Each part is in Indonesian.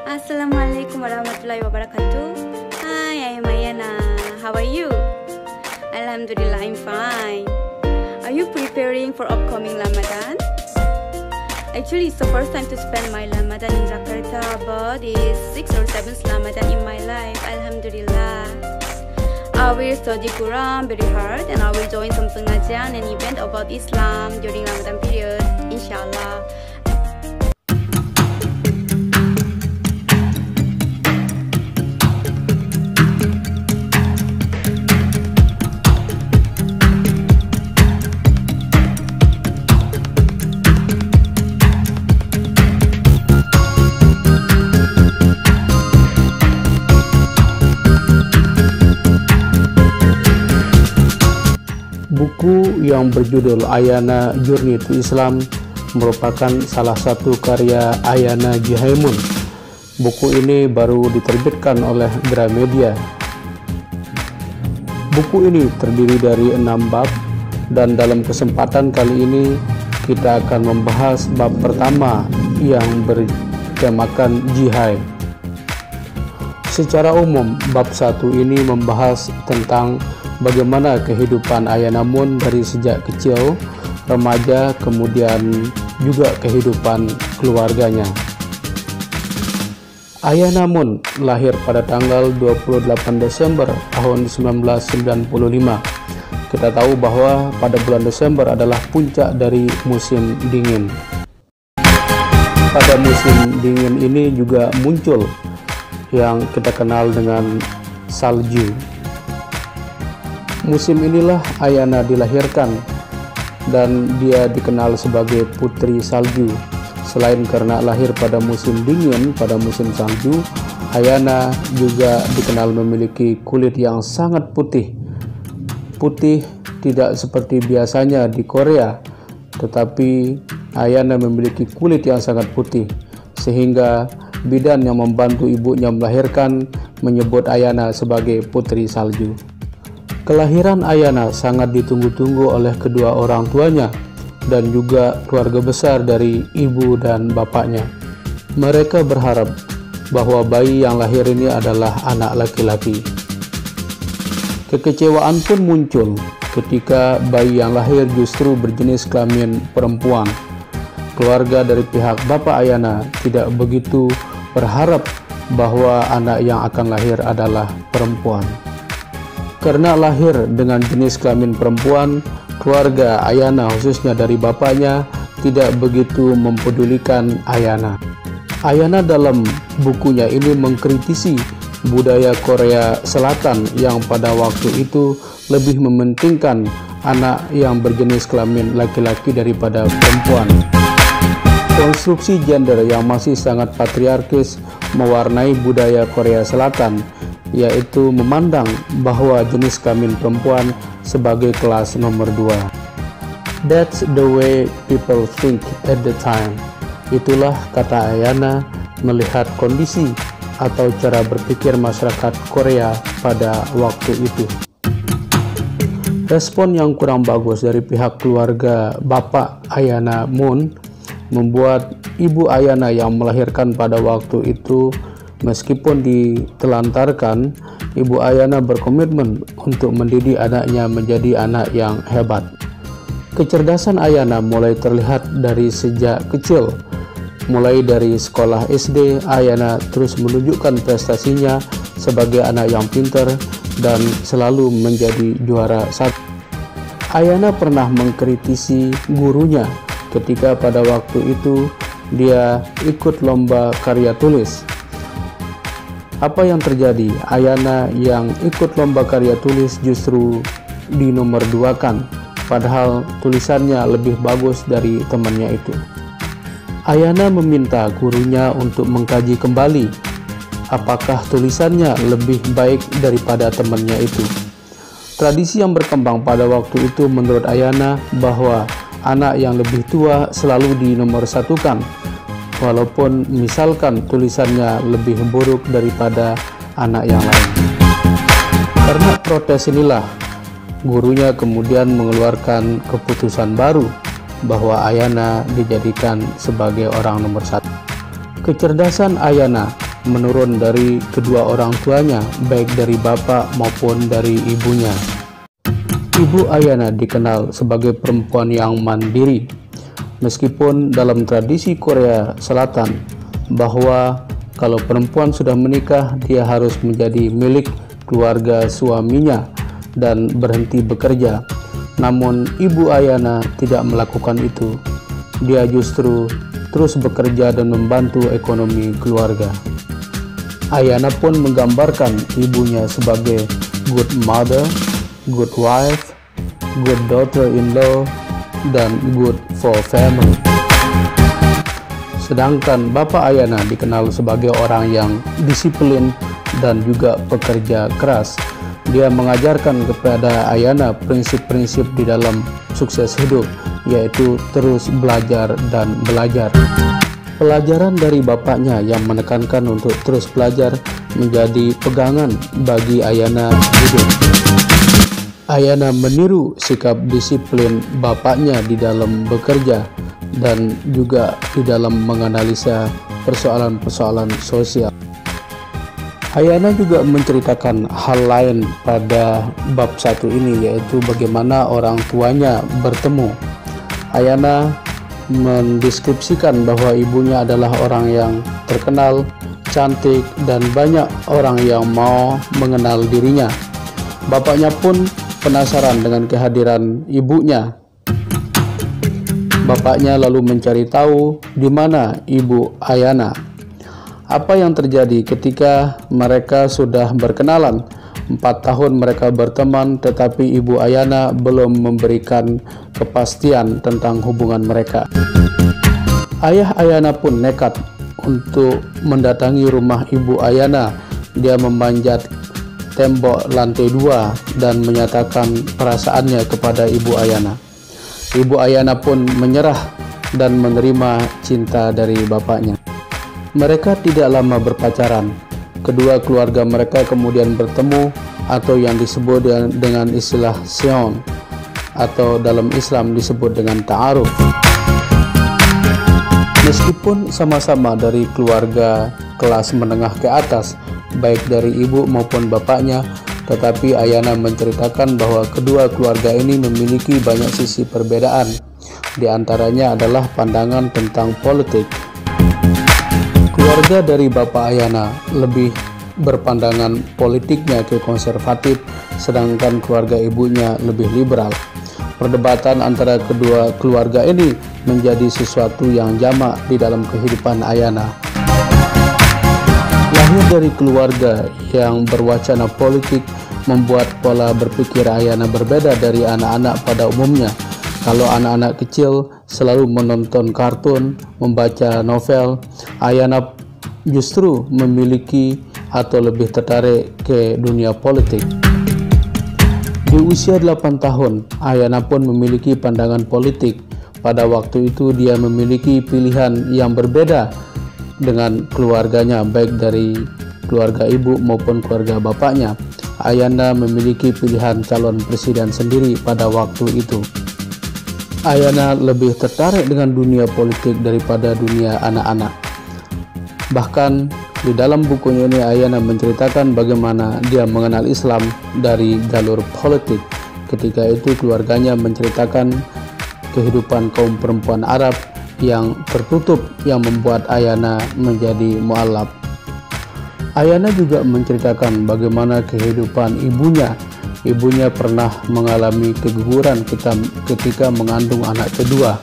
Assalamualaikum warahmatullahi wabarakatuh. Hi, I'm Ayana. How are you? Alhamdulillah, I'm fine. Are you preparing for upcoming Ramadan? Actually, it's the first time to spend my Ramadan in Jakarta, but it's 6th or 7th Ramadan in my life. Alhamdulillah. I will study Quran very hard, and I will join some pengajian and event about Islam during Ramadan period, inshallah. Buku yang berjudul Ayana Journey to Islam merupakan salah satu karya Ayana Jihaimun. Buku ini baru diterbitkan oleh Gramedia. Buku ini terdiri dari 6 bab, dan dalam kesempatan kali ini kita akan membahas bab pertama yang bertemakan jihad. Secara umum, bab 1 ini membahas tentang bagaimana kehidupan Ayana Mun dari sejak kecil, remaja, kemudian juga kehidupan keluarganya. Ayana Mun lahir pada tanggal 28 Desember tahun 1995. Kita tahu bahwa pada bulan Desember adalah puncak dari musim dingin. Pada musim dingin ini juga muncul yang kita kenal dengan salju. Musim inilah Ayana dilahirkan, dan dia dikenal sebagai putri salju. Selain karena lahir pada musim dingin, pada musim salju, Ayana juga dikenal memiliki kulit yang sangat putih. Putih tidak seperti biasanya di Korea, tetapi Ayana memiliki kulit yang sangat putih, sehingga bidan yang membantu ibunya melahirkan menyebut Ayana sebagai putri salju. Kelahiran Ayana sangat ditunggu-tunggu oleh kedua orang tuanya dan juga keluarga besar dari ibu dan bapaknya. Mereka berharap bahwa bayi yang lahir ini adalah anak laki-laki. Kekecewaan pun muncul ketika bayi yang lahir justru berjenis kelamin perempuan. Keluarga dari pihak bapak Ayana tidak begitu berharap bahwa anak yang akan lahir adalah perempuan. Karena lahir dengan jenis kelamin perempuan, keluarga Ayana khususnya dari bapaknya tidak begitu mempedulikan Ayana. Ayana dalam bukunya ini mengkritisi budaya Korea Selatan yang pada waktu itu lebih mementingkan anak yang berjenis kelamin laki-laki daripada perempuan. Konstruksi gender yang masih sangat patriarkis mewarnai budaya Korea Selatan, yaitu memandang bahwa jenis kelamin perempuan sebagai kelas nomor 2. That's the way people think at the time. Itulah, kata Ayana, melihat kondisi atau cara berpikir masyarakat Korea pada waktu itu. Respon yang kurang bagus dari pihak keluarga bapak Ayana Mun membuat ibu Ayana yang melahirkan pada waktu itu, meskipun ditelantarkan, ibu Ayana berkomitmen untuk mendidik anaknya menjadi anak yang hebat. Kecerdasan Ayana mulai terlihat dari sejak kecil. Mulai dari sekolah SD, Ayana terus menunjukkan prestasinya sebagai anak yang pintar dan selalu menjadi juara satu. Ayana pernah mengkritisi gurunya ketika pada waktu itu dia ikut lomba karya tulis. Apa yang terjadi? Ayana yang ikut lomba karya tulis justru dinomor 2-kan, padahal tulisannya lebih bagus dari temannya itu. Ayana meminta gurunya untuk mengkaji kembali apakah tulisannya lebih baik daripada temannya itu. Tradisi yang berkembang pada waktu itu menurut Ayana bahwa anak yang lebih tua selalu dinomorsatukan, walaupun misalkan tulisannya lebih buruk daripada anak yang lain. Karena protes inilah, gurunya kemudian mengeluarkan keputusan baru bahwa Ayana dijadikan sebagai orang nomor 1. Kecerdasan Ayana menurun dari kedua orang tuanya, baik dari bapak maupun dari ibunya. Ibu Ayana dikenal sebagai perempuan yang mandiri, meskipun dalam tradisi Korea Selatan bahwa kalau perempuan sudah menikah, dia harus menjadi milik keluarga suaminya dan berhenti bekerja. Namun Ibu Ayana tidak melakukan itu. Dia justru terus bekerja dan membantu ekonomi keluarga. Ayana pun menggambarkan ibunya sebagai good mother, good wife, good daughter-in-law, dan good for family. Sedangkan Bapak Ayana dikenal sebagai orang yang disiplin dan juga pekerja keras. Dia mengajarkan kepada Ayana prinsip-prinsip di dalam sukses hidup, yaitu terus belajar dan belajar. Pelajaran dari bapaknya yang menekankan untuk terus belajar menjadi pegangan bagi Ayana hidup. Ayana meniru sikap disiplin bapaknya di dalam bekerja dan juga di dalam menganalisa persoalan-persoalan sosial. Ayana juga menceritakan hal lain pada bab 1 ini, yaitu bagaimana orang tuanya bertemu. Ayana mendeskripsikan bahwa ibunya adalah orang yang terkenal, cantik, dan banyak orang yang mau mengenal dirinya. Bapaknya pun penasaran dengan kehadiran ibunya. Bapaknya lalu mencari tahu di mana Ibu Ayana. Apa yang terjadi ketika mereka sudah berkenalan? 4 tahun mereka berteman, tetapi Ibu Ayana belum memberikan kepastian tentang hubungan mereka. Ayah Ayana pun nekat untuk mendatangi rumah Ibu Ayana. Dia memanjat tembok lantai 2 dan menyatakan perasaannya kepada Ibu Ayana. Ibu Ayana pun menyerah dan menerima cinta dari bapaknya. Mereka tidak lama berpacaran. Kedua keluarga mereka kemudian bertemu, atau yang disebut dengan istilah seon, atau dalam Islam disebut dengan ta'aruf. Meskipun sama-sama dari keluarga kelas menengah ke atas, baik dari ibu maupun bapaknya, tetapi Ayana menceritakan bahwa kedua keluarga ini memiliki banyak sisi perbedaan. Di antaranya adalah pandangan tentang politik. Keluarga dari Bapak Ayana lebih berpandangan politiknya ke konservatif, sedangkan keluarga ibunya lebih liberal. Perdebatan antara kedua keluarga ini menjadi sesuatu yang jamak di dalam kehidupan Ayana. Lahir dari keluarga yang berwacana politik membuat pola berpikir Ayana berbeda dari anak-anak pada umumnya. Kalau anak-anak kecil selalu menonton kartun, membaca novel, Ayana justru memiliki atau lebih tertarik ke dunia politik. Di usia 8 tahun, Ayana pun memiliki pandangan politik. Pada waktu itu dia memiliki pilihan yang berbeda dengan keluarganya, baik dari keluarga ibu maupun keluarga bapaknya. Ayana memiliki pilihan calon presiden sendiri pada waktu itu. Ayana lebih tertarik dengan dunia politik daripada dunia anak-anak. Bahkan di dalam bukunya ini Ayana menceritakan bagaimana dia mengenal Islam dari jalur politik. Ketika itu keluarganya menceritakan kehidupan kaum perempuan Arab yang tertutup yang membuat Ayana menjadi mu'alaf. Ayana juga menceritakan bagaimana kehidupan ibunya. Ibunya pernah mengalami keguguran ketika mengandung anak kedua.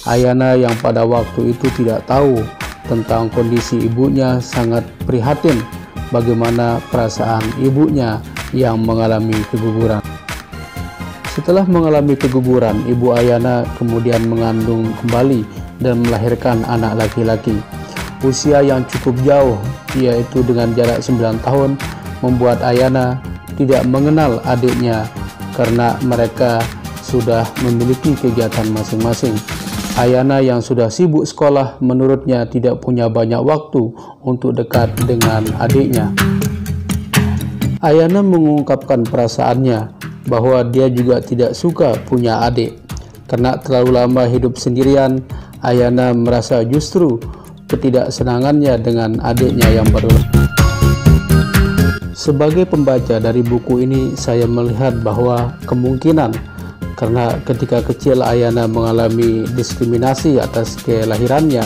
Ayana yang pada waktu itu tidak tahu tentang kondisi ibunya sangat prihatin bagaimana perasaan ibunya yang mengalami keguguran. Setelah mengalami keguguran, Ibu Ayana kemudian mengandung kembali dan melahirkan anak laki-laki. Usia yang cukup jauh, yaitu dengan jarak 9 tahun, membuat Ayana tidak mengenal adiknya karena mereka sudah memiliki kegiatan masing-masing. Ayana yang sudah sibuk sekolah menurutnya tidak punya banyak waktu untuk dekat dengan adiknya. Ayana mengungkapkan perasaannya bahwa dia juga tidak suka punya adik. Karena terlalu lama hidup sendirian, Ayana merasa justru ketidaksenangannya dengan adiknya yang baru. Sebagai pembaca dari buku ini, saya melihat bahwa kemungkinan karena ketika kecil Ayana mengalami diskriminasi atas kelahirannya,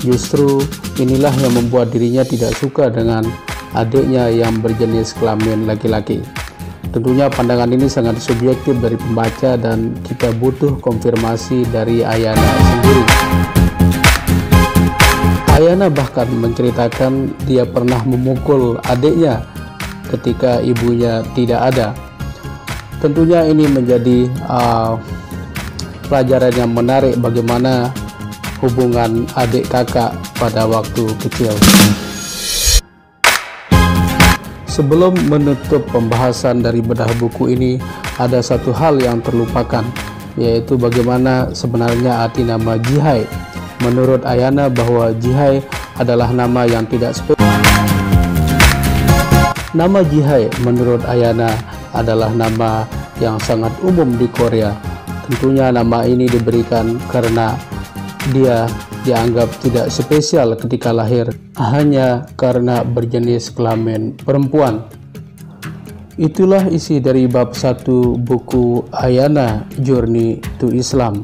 justru inilah yang membuat dirinya tidak suka dengan adiknya yang berjenis kelamin laki-laki. Tentunya pandangan ini sangat subjektif dari pembaca dan kita butuh konfirmasi dari Ayana sendiri. Ayana bahkan menceritakan dia pernah memukul adiknya ketika ibunya tidak ada. Tentunya ini menjadi pelajaran yang menarik bagaimana hubungan adik kakak pada waktu kecil. Sebelum menutup pembahasan dari bedah buku ini, ada satu hal yang terlupakan, yaitu bagaimana sebenarnya arti nama Jihai. Menurut Ayana bahwa Jihai adalah nama yang tidak spesifik. Nama Jihai menurut Ayana adalah nama yang sangat umum di Korea. Tentunya nama ini diberikan karena dia dianggap tidak spesial ketika lahir hanya karena berjenis kelamin perempuan. Itulah isi dari bab 1 buku Ayana Journey to Islam.